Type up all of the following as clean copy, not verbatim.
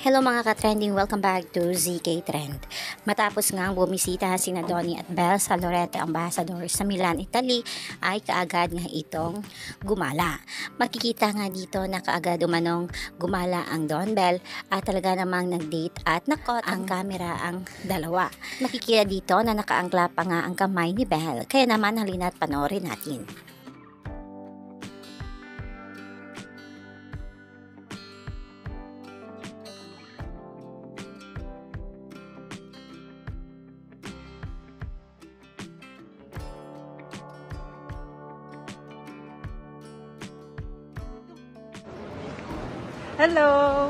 Hello mga ka-trending, welcome back to ZK Trend. Matapos nga bumisita sina Donnie at Belle sa Loreto Ambassador sa Milan, Italy, ay kaagad nga itong gumala. Makikita nga dito na kaagad umanong gumala ang Don Belle at talaga namang nag-date at nakot ang camera ang dalawa. Makikita dito na nakaangkla pa nga ang kamay ni Belle, kaya naman halina't panoorin natin. Hello!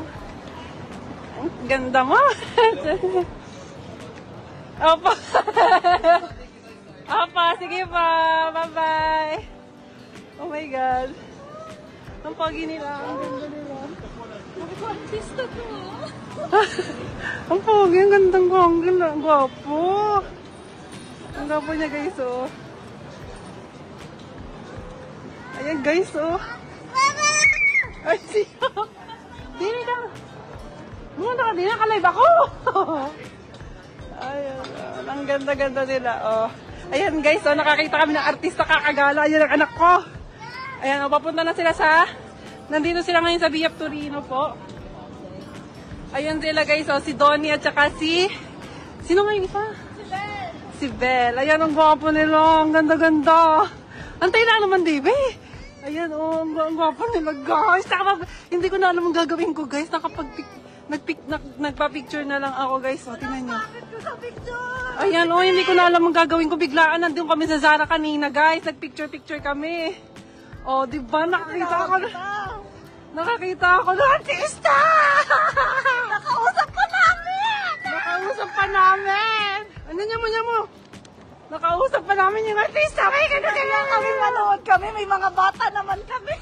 Ang ganda mo! Opo! Opo, sige pa! Bye-bye! Oh my God! Ang pogi nila, ang ganda nila. Artista ko! Ang pogi, ang gandang gawangin, ang gwapo! Ang gwapo niya guys, oh! Ayan guys, oh! Ay, siya! Dili na! Muna ka, di nakalive ako! Ayan, ang ganda-ganda nila, oh. Ayan guys, oh, nakakita kami ng artista kakagala. Ayan ang anak ko. Ayan, oh, papunta na sila sa... Nandito sila ngayon sa Via Torino po. Ayan sila guys, oh, si Donnie at saka si... Sino nga yung isa? Si Belle. Si Belle. Ayan, ang gwapo nila. Ang ganda-ganda. Antay na naman, Dibe. Ayan, oh, ang gwapo nila, guys. Hindi ko na alam ang gagawin ko, guys. Nagpa-picture na lang ako, guys. O, tingnan nyo. Ayan, oh, hindi ko na alam ang gagawin ko. Biglaan, nandun kami sa Zara kanina, guys. Nagpicture-picture kami. O, diba, nakakita ako ng artista! Nakausap pa namin! Ano niya mo? Nakausap pa namin yung artista. May ganun kami manood kami. May mga bata naman kami.